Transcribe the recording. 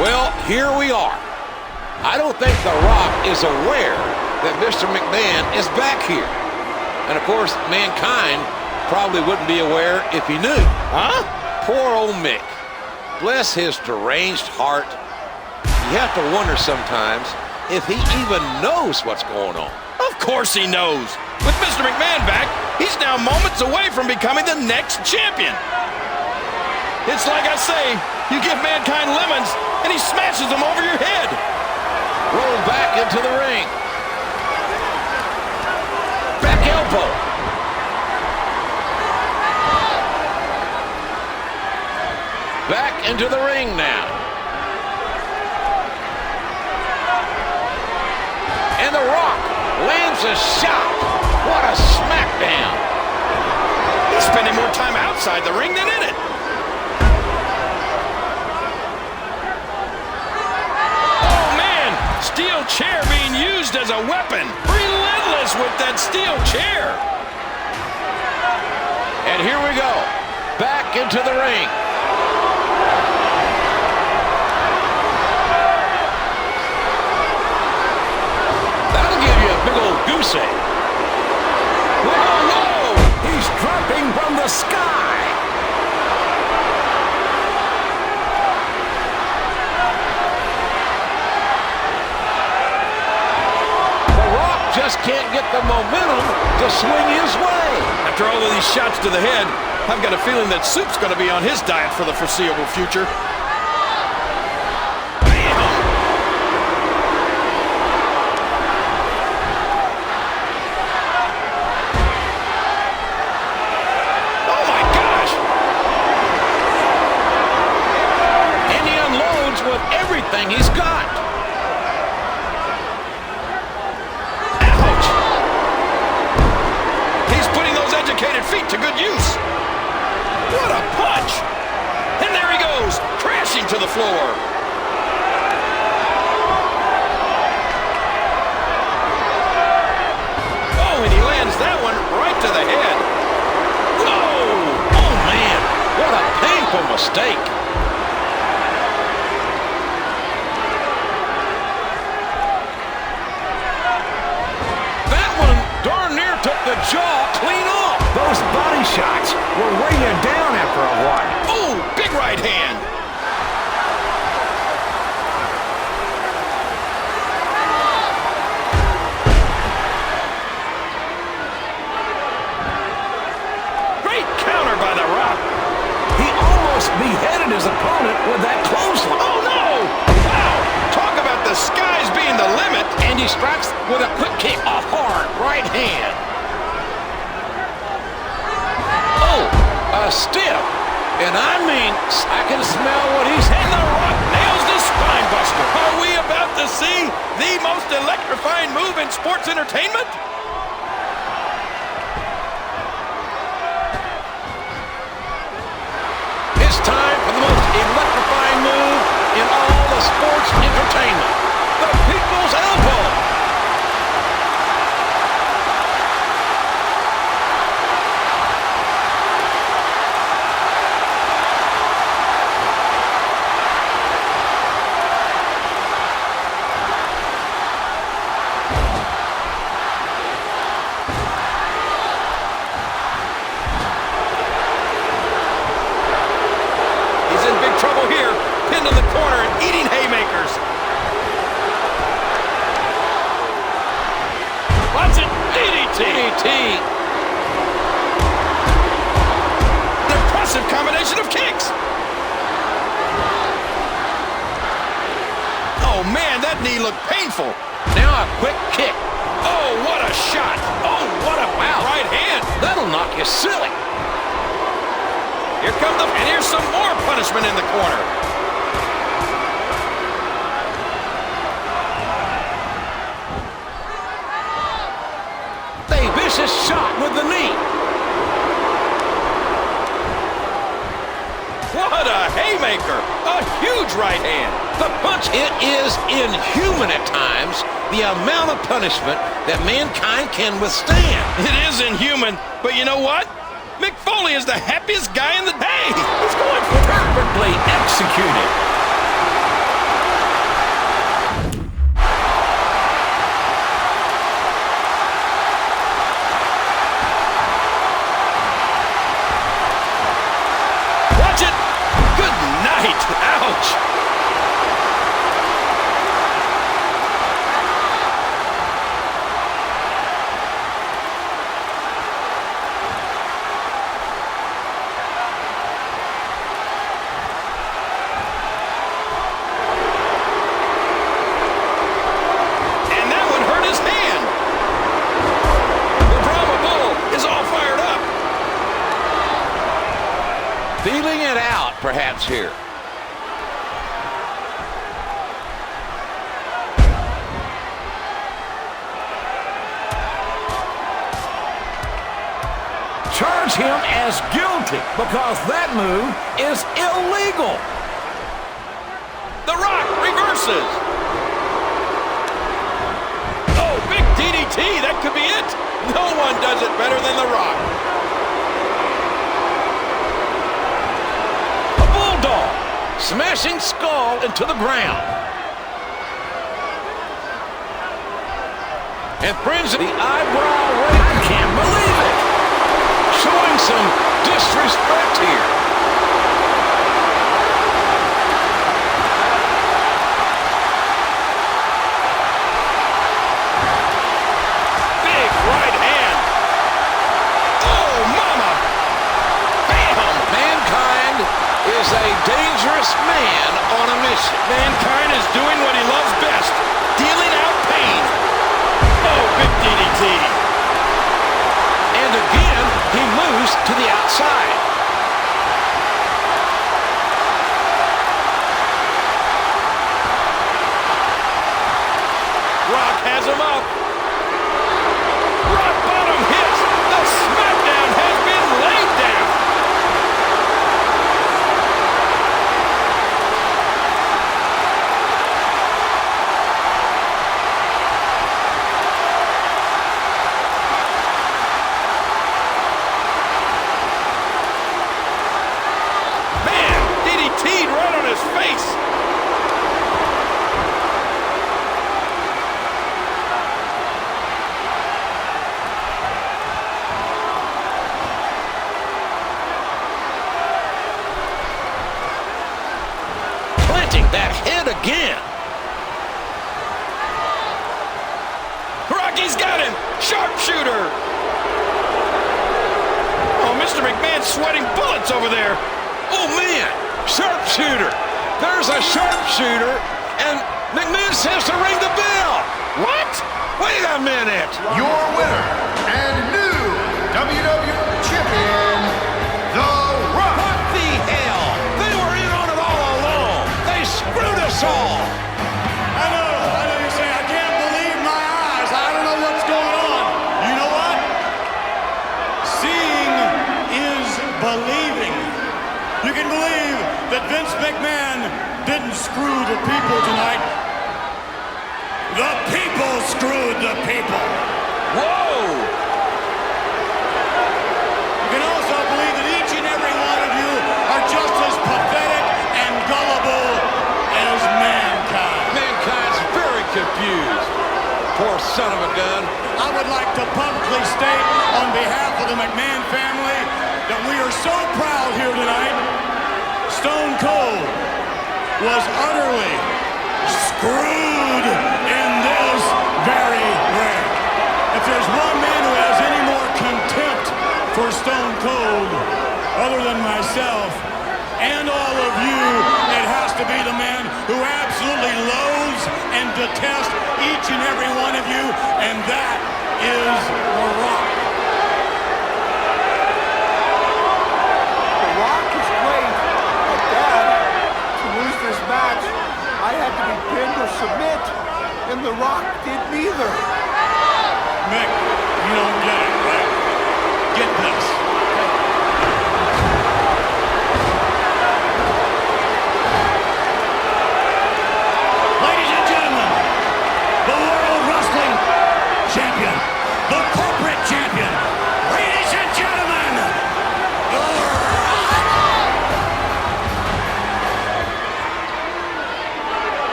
Well, here we are. I don't think The Rock is aware that Mr. McMahon is back here. And, of course, Mankind probably wouldn't be aware if he knew. Huh? Poor old Mick. Bless his deranged heart. You have to wonder sometimes if he even knows what's going on. Of course he knows. With Mr. McMahon back, he's now moments away from becoming the next champion. It's like I say, you give Mankind lemons, and he smashes them over your head. Rolled back into the ring. Back elbow. Back into the ring now. And The Rock lands a shot. What a smackdown. He's spending more time outside the ring than in it. Oh, man. Steel chair being used as a weapon. Relentless with that steel chair. And here we go. Back into the ring. That'll give you a big old goose egg. Whoa, whoa! He's dropping from the sky. The Rock just can't get the momentum to swing his way. After all of these shots to the head, I've got a feeling that Soup's going to be on his diet for the foreseeable future. Everything he's got. Ouch! He's putting those educated feet to good use. What a punch! And there he goes, crashing to the floor. Oh, and he lands that one right to the head. Whoa! Oh, man, what a painful mistake. The jaw clean off. Those body shots were weighing you down after a while. Oh, big right hand. Great counter by The Rock. He almost beheaded his opponent with that clothesline. Oh, no! Wow! Talk about the skies being the limit. And he strikes with a quick kick off hard right hand. Stiff, and I mean, I can smell what he's and The Rock nails the spine buster. Are we about to see the most electrifying move in sports entertainment? It's time for the most electrifying move in all the sports entertainment. The People's Elbow. In the corner and eating haymakers. Watch it, DDT. An impressive combination of kicks. Oh man, that knee looked painful. Now a quick kick. Oh, what a shot. Oh, what a right hand. That'll knock you silly. Here comes and here's some more punishment in the corner. Vicious shot with the knee. What a haymaker! A huge right hand. The punch hit is inhuman at times, the amount of punishment that Mankind can withstand. It is inhuman, but you know what? Mick Foley is the happiest guy in the day. He's going for perfectly executed. match here. Charge him as guilty because that move is illegal. The Rock reverses. Oh, big DDT. That could be it. No one does it better than The Rock. A bulldog. Smashing skull into the ground. And brings the eyebrow raise. I can't believe it. Showing some disrespect here. Big right hand. Oh, mama. Bam. Mankind is a dangerous man on a mission. Mankind is doing what he loves best, dealing out pain. Oh, big DDT. And again, he moves to the outside. Rock has him up. Rock bottom hits. The smackdown has been laid down. DDT'd right on his face. Planting that head again. Rocky's got him. Sharpshooter. Oh, Mr. McMahon's sweating bullets over there. Oh, man. Sharpshooter. There's a sharpshooter, and McMahon says to ring the bell. What? Wait a minute. Your winner and new WWE Champion, The Rock. What the hell? They were in on it all along. They screwed us all. I know you say, I can't believe my eyes. I don't know what's going on. You know what? Seeing is believing. You can believe that Vince McMahon didn't screw the people tonight. The people screwed the people. Whoa. You can also believe that each and every one of you are just as pathetic and gullible as mankind. Mankind's very confused. Poor son of a gun. I would like to publicly state on behalf of the McMahon family that we are so proud here tonight. Stone Cold was utterly screwed in this very ring. If there's one man who has any more contempt for Stone Cold other than myself and all of you, it has to be the man who absolutely loathes and detests each and every one of you, and that is The Rock. The Rock is great, but Dad, to lose this match, I had to be pinned or submit, and The Rock did neither. Mick, you don't get it.